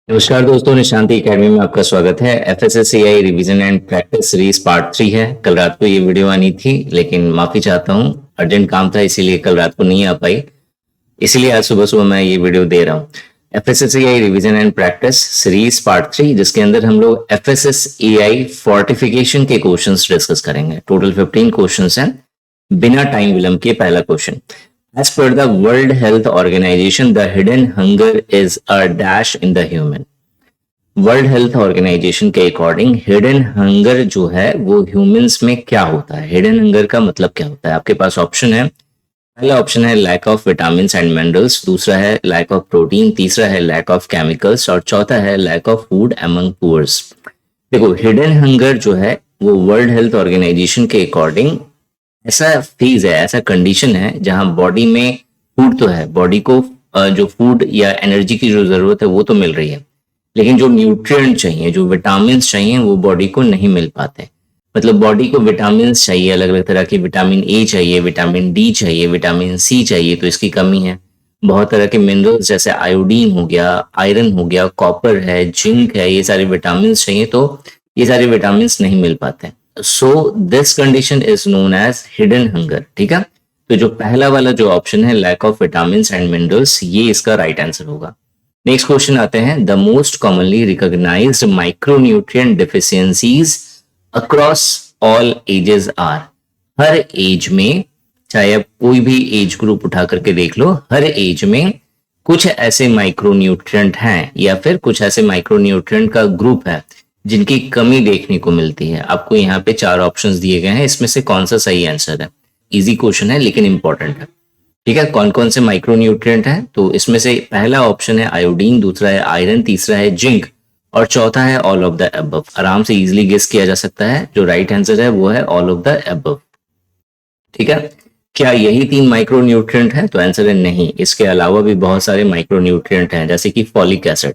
नमस्कार दोस्तों, निशांति एकेडमी में आपका स्वागत है। FSSAI revision and practice series part 3 है। कल रात को ये वीडियो आनी थी, लेकिन माफी चाहता हूँ, अर्जेंट काम था इसीलिए कल रात को नहीं आ पाई। इसीलिए आज सुबह सुबह मैं ये वीडियो दे रहा हूँ। FSSAI revision and practice series part 3, जिसके अंदर हम लोग एफएसएसएआई फोर्टिफिकेशन के क्वेश्चंस डिस्कस करेंगे। टोटल 15 क्वेश्चंस हैं। बिना टाइम विलंब के पहला question. As per the World Health Organization, the hidden hunger is a dash in the human. World Health Organization के अकॉर्डिंग हिडन हंगर जो है वो ह्यूमंस में क्या होता है? हिडन हंगर का मतलब क्या होता है? आपके पास ऑप्शन है। पहला ऑप्शन है lack of vitamin and minerals, दूसरा है लैक ऑफ प्रोटीन, तीसरा है लैक ऑफ केमिकल्स और चौथा है lack of food among poors. देखो, हिडन हंगर जो है वो वर्ल्ड हेल्थ ऑर्गेनाइजेशन के अकॉर्डिंग ऐसा फेज है, ऐसा कंडीशन है जहां बॉडी में फूड तो है, बॉडी को जो फूड या एनर्जी की जो जरूरत है वो तो मिल रही है, लेकिन जो न्यूट्रिएंट चाहिए, जो विटामिन चाहिए, वो बॉडी को नहीं मिल पाते। मतलब बॉडी को विटामिन चाहिए, अलग अलग तरह के विटामिन ए चाहिए, विटामिन डी चाहिए, विटामिन सी चाहिए, तो इसकी कमी है। बहुत तरह के मिनरल्स जैसे आयोडीन हो गया, आयरन हो गया, कॉपर है, जिंक है, ये सारे विटामिन चाहिए, तो ये सारे विटामिन नहीं मिल पाते। So this condition is known as hidden hunger. ठीक है, तो जो पहला वाला जो ऑप्शन है lack of vitamin and minerals, ये इसका राइट आंसर होगा। नेक्स्ट क्वेश्चन आते हैं। The most commonly recognised micronutrient deficiencies across all ages are. हर एज में, चाहे आप कोई भी एज ग्रुप उठा करके देख लो, हर एज में कुछ ऐसे माइक्रोन्यूट्रिएंट हैं या फिर कुछ ऐसे माइक्रोन्यूट्रिएंट का ग्रुप है जिनकी कमी देखने को मिलती है। आपको यहाँ पे 4 ऑप्शंस दिए गए हैं, इसमें से कौन सा सही आंसर है? इजी क्वेश्चन है लेकिन इंपॉर्टेंट है। ठीक है, कौन कौन से माइक्रोन्यूट्रिएंट हैं? तो इसमें से पहला ऑप्शन है आयोडीन, दूसरा है आयरन, तीसरा है जिंक और चौथा है ऑल ऑफ द अबव। आराम से इजीली गेस किया जा सकता है, जो राइट आंसर है वो है ऑल ऑफ द अबव। ठीक है, क्या यही 3 माइक्रोन्यूट्रिएंट है? तो आंसर है नहीं, इसके अलावा भी बहुत सारे माइक्रोन्यूट्रिएंट हैं, जैसे कि फॉलिक एसिड।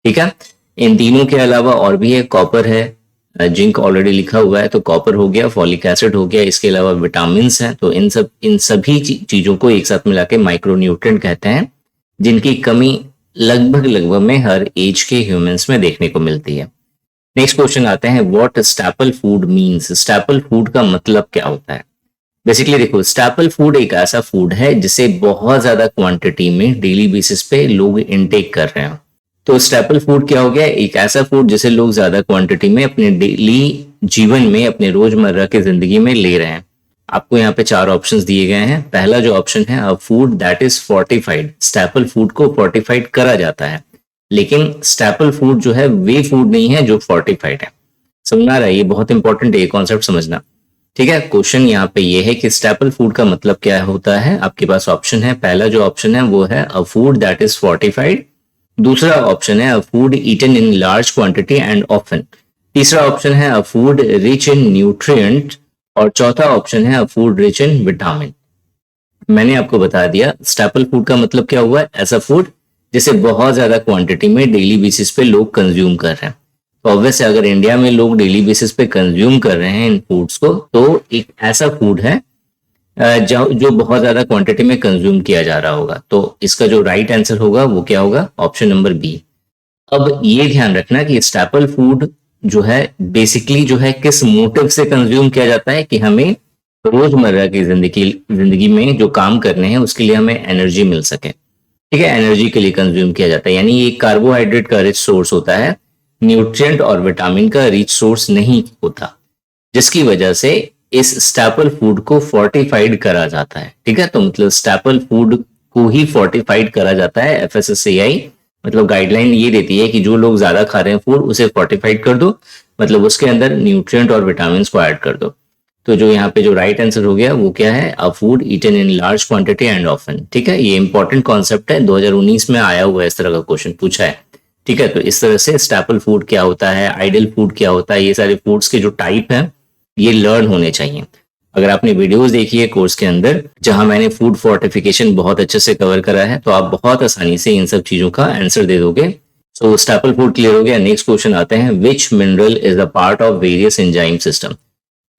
ठीक है, इन तीनों के अलावा और भी है, कॉपर है, जिंक ऑलरेडी लिखा हुआ है तो कॉपर हो गया, फॉलिक एसिड हो गया, इसके अलावा विटामिन हैं। तो इन सभी चीजों को एक साथ मिला के माइक्रोन्यूट्रिएंट कहते हैं, जिनकी कमी लगभग में हर एज के ह्यूमंस में देखने को मिलती है। नेक्स्ट क्वेश्चन आते हैं, what staple food means. Staple food का मतलब क्या होता है? बेसिकली देखो, स्टैपल फूड एक ऐसा फूड है जिसे बहुत ज्यादा क्वांटिटी में डेली बेसिस पे लोग इनटेक कर रहे हैं। तो स्टेपल फूड क्या हो गया? एक ऐसा फूड जिसे लोग ज्यादा क्वांटिटी में अपने डेली जीवन में, अपने रोजमर्रा की जिंदगी में ले रहे हैं। आपको यहाँ पे 4 ऑप्शंस दिए गए हैं। पहला जो ऑप्शन है, a food that is fortified. Staple food को फोर्टिफाइड करा जाता है, लेकिन स्टेपल फूड जो है वे फूड नहीं है जो फोर्टिफाइड है। समझना रहा है? ये बहुत इंपॉर्टेंट है, ये कॉन्सेप्ट समझना। ठीक है, क्वेश्चन यहाँ पे ये है कि स्टेपल फूड का मतलब क्या होता है। आपके पास ऑप्शन है, पहला जो ऑप्शन है वो है a food that is fortified, दूसरा ऑप्शन है a food eaten in large quantity and often, तीसरा ऑप्शन है a food rich in nutrient और चौथा ऑप्शन है a food rich in vitamin. मैंने आपको बता दिया स्टेपल फूड का मतलब क्या हुआ है। ऐसा फूड जिसे बहुत ज्यादा क्वांटिटी में डेली बेसिस पे लोग कंज्यूम कर रहे हैं। तो ऑब्वियसली अगर इंडिया में लोग डेली बेसिस पे कंज्यूम कर रहे हैं इन फूड्स को, तो एक ऐसा फूड है जो बहुत ज्यादा क्वांटिटी में कंज्यूम किया जा रहा होगा। तो इसका जो राइट आंसर होगा वो क्या होगा? Option number B. अब ये ध्यान रखना कि स्टेपल फूड जो है बेसिकली जो है किस मोटिव से कंज्यूम किया जाता है, कि हमें रोजमर्रा की जिंदगी में जो काम करने हैं उसके लिए हमें एनर्जी मिल सके। ठीक है, एनर्जी के लिए कंज्यूम किया जाता है, यानी ये कार्बोहाइड्रेट का रिच सोर्स होता है, न्यूट्रिएंट और विटामिन का रिच सोर्स नहीं होता, जिसकी वजह से इस स्टेपल फूड को फोर्टिफाइड करा जाता है। ठीक है, तो मतलब स्टेपल फूड को ही फोर्टिफाइड करा जाता है। एफएसएसएआई मतलब गाइडलाइन ये देती है कि जो लोग ज्यादा खा रहे हैं फूड, उसे फोर्टिफाइड कर दो, मतलब उसके अंदर न्यूट्रिएंट और विटामिन को ऐड कर दो। तो जो यहाँ पे जो राइट आंसर हो गया वो क्या है? A food eaten in large quantity and often. ठीक है, ये इंपॉर्टेंट कॉन्सेप्ट है, 2019 में आया हुआ है, इस तरह का क्वेश्चन पूछा है। ठीक है, तो इस तरह से स्टेपल फूड क्या होता है, आइडल फूड क्या होता है, ये सारे फूड्स के जो टाइप है ये लर्न होने चाहिए। अगर आपने वीडियोस देखी है कोर्स के अंदर जहां मैंने फूड फोर्टिफिकेशन बहुत अच्छे से कवर करा है, तो आप बहुत आसानी से इन सब चीजों का आंसर दे दोगे। सो स्टेपल फूड क्लियर हो गया। नेक्स्ट क्वेश्चन आते हैं, विच mineral is a part of various enzyme system.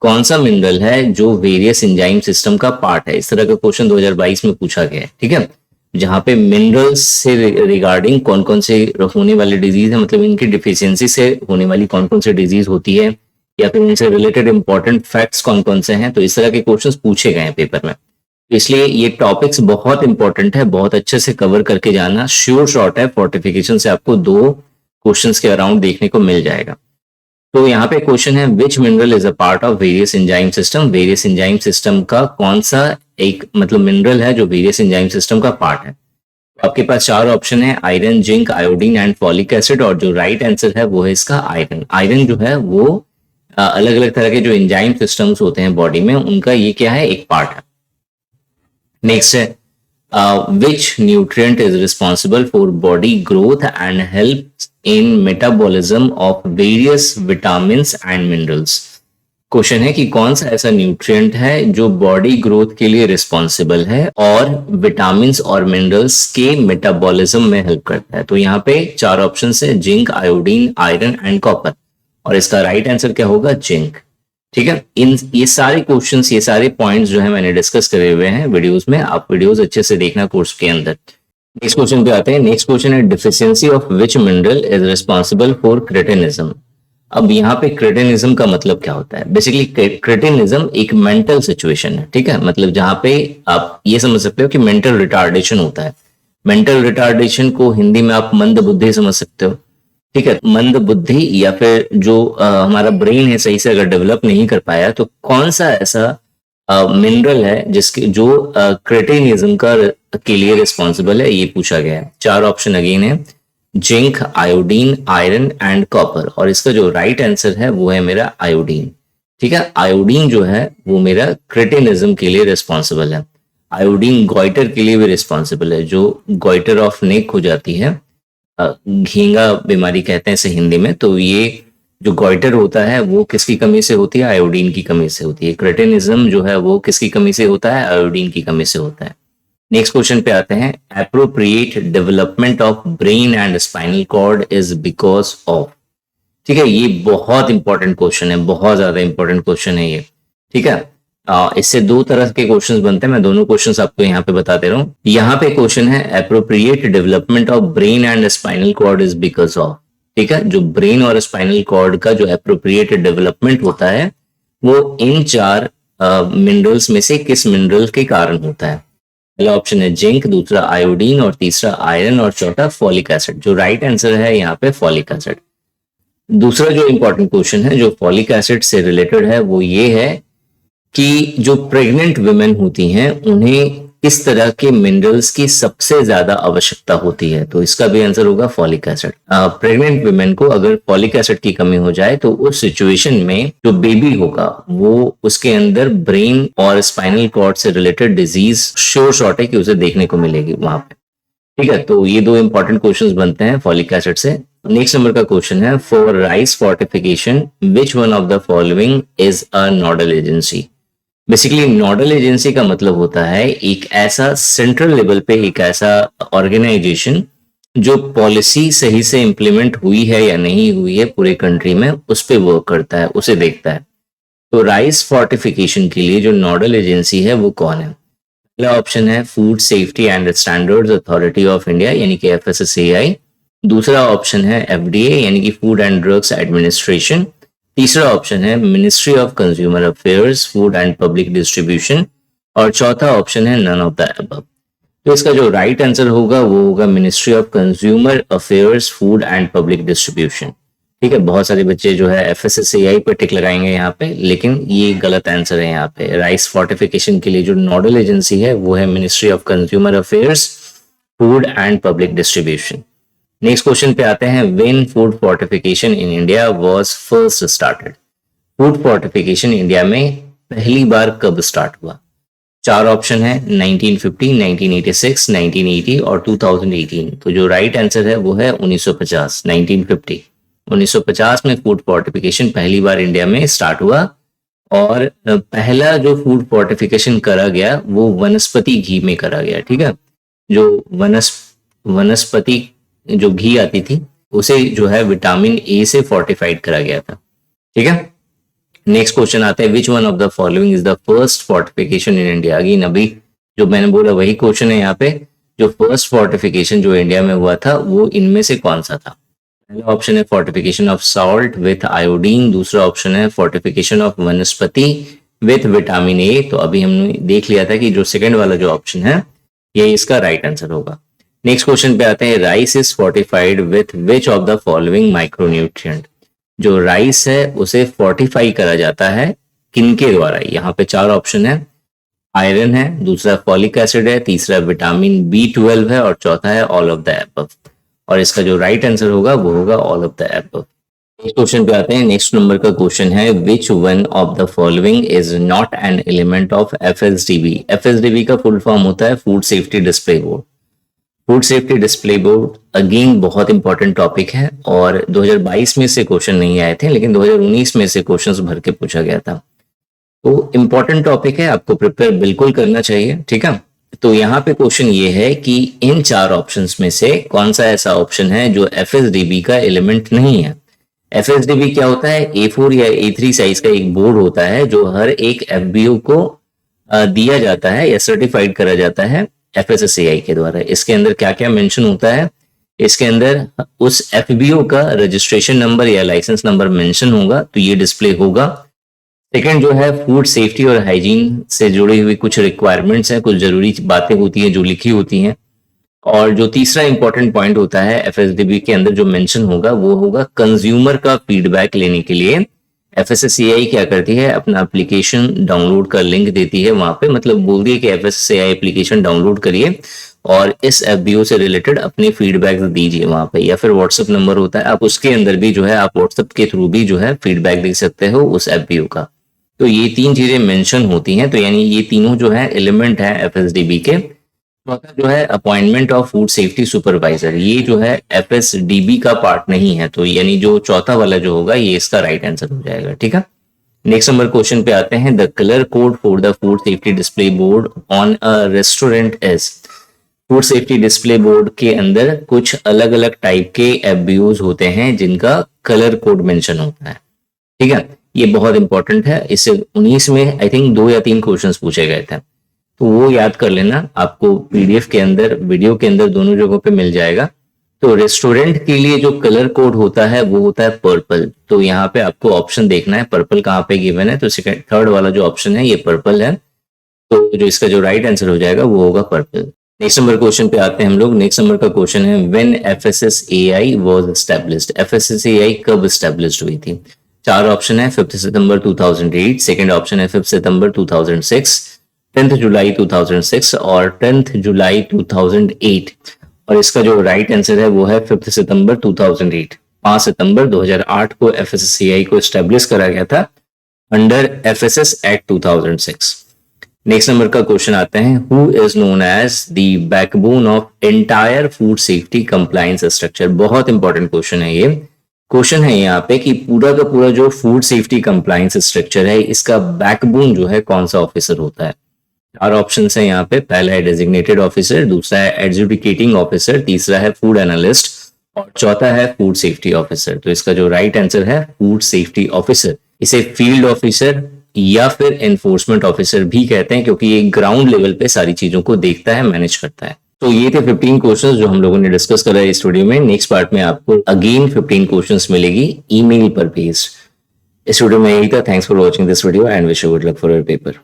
कौन सा मिनरल है जो वेरियस एंजाइम सिस्टम का पार्ट है? इस तरह का क्वेश्चन 2022 में पूछा गया है। ठीक है, जहाँ पे मिनरल्स से रिगार्डिंग कौन कौन से होने वाली डिजीज है, मतलब इनकी डिफिशियंसी से होने वाली कौन कौन सी डिजीज होती है, या फिर इनसे रिलेटेड इंपॉर्टेंट फैक्ट्स कौन कौन से हैं, तो इस तरह के क्वेश्चंस पूछे गए हैं पेपर में। तो इसलिए ये टॉपिक्स बहुत इंपॉर्टेंट है, बहुत अच्छे से कवर करके जाना। श्योर शॉट है फोर्टिफिकेशन से आपको 2 क्वेश्चंस के अराउंड देखने को मिल जाएगा। तो यहाँ पे क्वेश्चन है, विच mineral is a part of various enzyme system. Various enzyme system का कौन सा एक मतलब मिनरल है जो वेरियस एंजाइम सिस्टम का पार्ट है। आपके पास 4 ऑप्शन है, iron, zinc, iodine and folic acid, और जो राइट आंसर है वो है इसका आयरन। आयरन जो है वो अलग अलग तरह के जो एंजाइम सिस्टम्स होते हैं बॉडी में, उनका ये क्या है, एक पार्ट है। नेक्स्ट है, which nutrient is responsible for body growth and helps in metabolism of various vitamins and minerals। Question है कि कौन सा ऐसा न्यूट्रिएंट है जो बॉडी ग्रोथ के लिए रिस्पॉन्सिबल है और विटामिन्स और मिनरल्स के मेटाबॉलिज्म में हेल्प करता है। तो यहाँ पे 4 ऑप्शन है, zinc, iodine, iron and copper, और इसका राइट आंसर क्या होगा, जिंक। ठीक है, ये सारे क्वेश्चंस, ये सारे पॉइंट्स जो है मैंने डिस्कस करे हुए हैं वीडियोस में, आप वीडियोस अच्छे से देखना कोर्स के अंदर। नेक्स्ट क्वेश्चन पे आते हैं। नेक्स्ट क्वेश्चन है, deficiency of which mineral is responsible for cretinism. अब यहाँ पे क्रेटिनिज्म का मतलब क्या होता है? बेसिकली क्रेटिनिज्म एक मेंटल सिचुएशन है, ठीक है, मतलब जहाँ पे आप ये समझ सकते हो कि मेंटल रिटार्डेशन होता है। मेंटल रिटार्डेशन को हिंदी में आप मंद बुद्धि समझ सकते हो, ठीक है। मंद बुद्धि या फिर जो हमारा ब्रेन है सही से अगर डेवलप नहीं कर पाया, तो कौन सा ऐसा मिनरल है जिसके जो क्रेटिनिज्म का के लिए रिस्पॉन्सिबल है, ये पूछा गया है। 4 ऑप्शन अगेन है, zinc, iodine, iron and copper, और इसका जो राइट आंसर है वो है मेरा आयोडीन। ठीक है, आयोडीन जो है वो मेरा क्रेटिनिज्म के लिए रिस्पॉन्सिबल है। आयोडीन गॉइटर के लिए भी रिस्पॉन्सिबल है, जो गॉइटर ऑफ नेक हो जाती है, घींगा बीमारी कहते हैं इसे हिंदी में। तो ये जो गॉइटर होता है वो किसकी कमी से होती है, आयोडीन की कमी से होती है। क्रेटिनिज्म जो है वो किसकी कमी से होता है, आयोडीन की कमी से होता है। नेक्स्ट क्वेश्चन पे आते हैं, appropriate development of brain and spinal cord is because of. ठीक है, ये बहुत इंपॉर्टेंट क्वेश्चन है, बहुत ज्यादा इंपॉर्टेंट क्वेश्चन है ये। ठीक है, इससे 2 तरह के क्वेश्चंस बनते हैं, मैं दोनों क्वेश्चंस आपको यहाँ पे बता दे रहा हूँ। यहाँ पे क्वेश्चन है, appropriate development of brain and spinal cord is because of. ठीक है, जो ब्रेन और स्पाइनल कॉर्ड का जो एप्रोप्रिएट डेवलपमेंट होता है वो इन 4 मिनरल्स में से किस मिनरल के कारण होता है। पहला ऑप्शन है जिंक, दूसरा आयोडीन, और तीसरा आयरन, और चौथा फॉलिक एसिड। जो राइट आंसर है यहाँ पे फॉलिक एसिड। दूसरा जो इंपॉर्टेंट क्वेश्चन है जो फॉलिक एसिड से रिलेटेड है वो ये है कि जो प्रेग्नेंट वुमेन होती हैं उन्हें किस तरह के मिनरल्स की सबसे ज्यादा आवश्यकता होती है, तो इसका भी आंसर होगा फॉलिक एसिड। प्रेग्नेंट वुमेन को अगर फॉलिक एसिड की कमी हो जाए तो उस सिचुएशन में जो बेबी होगा वो उसके अंदर ब्रेन और स्पाइनल कॉर्ड से रिलेटेड डिजीज श्योर शॉर्ट है कि उसे देखने को मिलेगी वहां पे। ठीक है, तो ये 2 इंपॉर्टेंट क्वेश्चंस बनते हैं फॉलिक एसिड से। नेक्स्ट नंबर का क्वेश्चन है, for rice fortification which one of the following is a nodal agency. Basically nodal agency का मतलब होता है एक ऐसा सेंट्रल लेवल पे एक ऐसा ऑर्गेनाइजेशन जो पॉलिसी सही से इंप्लीमेंट हुई है या नहीं हुई है पूरे कंट्री में, उस पे वर्क करता है, उसे देखता है। तो राइस फोर्टिफिकेशन के लिए जो नोडल एजेंसी है वो कौन है? पहला ऑप्शन है food safety and standards authority of India यानी कि FSSAI। दूसरा ऑप्शन है FDA यानी कि फूड एंड ड्रग्स एडमिनिस्ट्रेशन। तीसरा ऑप्शन है ministry of consumer affairs, food and public distribution, और चौथा ऑप्शन है नन ऑफ द अबव। तो इसका जो राइट आंसर होगा वो होगा ministry of consumer affairs, food and public distribution. ठीक है, बहुत सारे बच्चे जो है FSSAI पे टिक लगाएंगे यहाँ पे, लेकिन ये गलत आंसर है। यहाँ पे राइस फोर्टिफिकेशन के लिए जो नोडल एजेंसी है वो है ministry of consumer affairs, food and public distribution. Next question पे आते हैं, when food fortification in India was first started. Food fortification India में पहली बार कब स्टार्ट हुआ? 4 ऑप्शन है, 1950, 1986, 1980 और 2018। तो जो राइट आंसर है वो है 1950, 1950। 1950 में फूड फोर्टिफिकेशन पहली बार इंडिया में स्टार्ट हुआ, और पहला जो फूड फोर्टिफिकेशन करा गया वो वनस्पति घी में करा गया। ठीक है, जो वनस्पति जो घी आती थी उसे जो है विटामिन ए से फोर्टिफाइड करा गया था। ठीक है, नेक्स्ट क्वेश्चन आता है, which one of the following is the first fortification in India. Again अभी जो मैंने बोला वही क्वेश्चन है यहाँ पे, जो फर्स्ट फोर्टिफिकेशन जो इंडिया में हुआ था वो इनमें से कौन सा था? पहला ऑप्शन है fortification of salt with iodine, दूसरा ऑप्शन है फोर्टिफिकेशन ऑफ वनस्पति विथ विटामिन ए। तो अभी हमने देख लिया था कि जो सेकंड वाला जो ऑप्शन है ये इसका राइट आंसर होगा। नेक्स्ट क्वेश्चन पे आते हैं, rice is fortified with which of the following micronutrient. जो राइस है उसे फोर्टिफाई करा जाता है किनके द्वारा? यहाँ पे चार ऑप्शन है, आयरन है, दूसरा फॉलिक एसिड है, तीसरा विटामिन B12 है और चौथा है ऑल ऑफ द एबव। और इसका जो राइट आंसर होगा वो होगा all of the above. Next question पे आते हैं। नेक्स्ट नंबर का क्वेश्चन है, which one of the following is not an element of FSDB। FSDB का फुल फॉर्म होता है food safety display board. Food safety display board again बहुत important topic है और 2022 में से क्वेश्चन नहीं आए थे, लेकिन 2019 में से क्वेश्चंस भर के पूछा गया था। तो इंपॉर्टेंट टॉपिक है, आपको प्रिपेयर बिल्कुल करना चाहिए, ठीक है। तो यहाँ पे क्वेश्चन ये है कि इन चार ऑप्शंस में से कौन सा ऐसा ऑप्शन है जो FSDB का एलिमेंट नहीं है। FSDB क्या होता है? A4 या A3 साइज का एक बोर्ड होता है जो हर एक FBO को दिया जाता है या सर्टिफाइड करा जाता है FSSAI के द्वारा। इसके अंदर क्या क्या मेंशन होता है? इसके अंदर उस FBO का रजिस्ट्रेशन नंबर या लाइसेंस नंबर मेंशन होगा, तो ये डिस्प्ले होगा। सेकंड जो है फूड सेफ्टी और हाइजीन से जुड़ी हुई कुछ रिक्वायरमेंट्स हैं, कुछ जरूरी बातें होती हैं जो लिखी होती हैं। और जो तीसरा इंपॉर्टेंट पॉइंट होता है FSDB के अंदर जो मेंशन होगा वो होगा कंज्यूमर का फीडबैक लेने के लिए FSSAI क्या करती है, अपना एप्लीकेशन डाउनलोड का लिंक देती है वहां पे, मतलब बोल दिए कि FSSAI एप्लीकेशन डाउनलोड करिए और इस FBO से रिलेटेड अपने फीडबैक दीजिए वहां पे। या फिर व्हाट्सएप नंबर होता है, आप उसके अंदर भी जो है आप व्हाट्सएप के थ्रू भी जो है फीडबैक दे सकते हो उस FBO का। तो ये तीन चीजें मेंशन होती हैं, तो यानी ये तीनों जो है एलिमेंट है FSDB के। चौथा जो है appointment of food safety supervisor, ये जो है FSDB का पार्ट नहीं है, तो यानी जो चौथा वाला जो होगा ये इसका राइट आंसर हो जाएगा, ठीक है। नेक्स्ट नंबर क्वेश्चन पे आते हैं, the colour code for the food safety display board on a restaurant is. Food safety display board के अंदर कुछ अलग अलग टाइप के FBOs होते हैं जिनका कलर कोड मेंशन होता है, ठीक है। ये बहुत इंपॉर्टेंट है, इससे 19 में आई थिंक 2 या 3 क्वेश्चंस पूछे गए थे, तो वो याद कर लेना, आपको PDF के अंदर वीडियो के अंदर दोनों जगहों पे मिल जाएगा। तो रेस्टोरेंट के लिए जो कलर कोड होता है वो होता है पर्पल। तो यहाँ पे आपको ऑप्शन देखना है पर्पल कहाँ पे गिवन है, तो सेकंड थर्ड वाला जो ऑप्शन है ये पर्पल है, तो जो इसका जो राइट आंसर हो जाएगा वो होगा पर्पल। नेक्स्ट नंबर क्वेश्चन पे आते हैं हम लोग। नेक्स्ट नंबर का क्वेश्चन है, when FSSAI was established. FSSAI कब एस्टैब्लिश्ड हुई थी? चार ऑप्शन है, 5 सितंबर 2008, सेकंड ऑप्शन है 5 सितंबर 2006, 10 जुलाई 2006 और 10 जुलाई 2008। और इसका जो राइट आंसर है वो है 5 सितंबर 2008। 5 सितंबर 2008 को FSSAI को एस्टैब्लिश करा गया था अंडर FSS एक्ट 2006। नेक्स्ट नंबर का क्वेश्चन आते हैं, who is known as the backbone of entire food safety compliance structure. बहुत इंपॉर्टेंट क्वेश्चन है ये। क्वेश्चन है यहाँ पे कि पूरा का पूरा जो फूड सेफ्टी कंप्लायंस स्ट्रक्चर है इसका बैकबोन जो है कौन सा ऑफिसर होता है? चार ऑप्शन है यहाँ पे, पहला है डेजिग्नेटेड ऑफिसर, दूसरा है एडजुडिकेटिंग ऑफिसर, तीसरा है फूड एनालिस्ट और चौथा है फूड सेफ्टी ऑफिसर। तो इसका जो राइट आंसर है फूड सेफ्टी ऑफिसर। इसे फील्ड ऑफिसर या फिर एनफोर्समेंट ऑफिसर भी कहते हैं क्योंकि ये ग्राउंड लेवल पे सारी चीजों को देखता है, मैनेज करता है। तो ये थे 15 क्वेश्चंस जो हम लोगों ने डिस्कस करा है इस वीडियो में। नेक्स्ट पार्ट में आपको अगेन 15 क्वेश्चंस मिलेगी ईमेल पर बेस्ड। इस वीडियो में यही था। Thanks for watching this video and wish you good luck for your paper.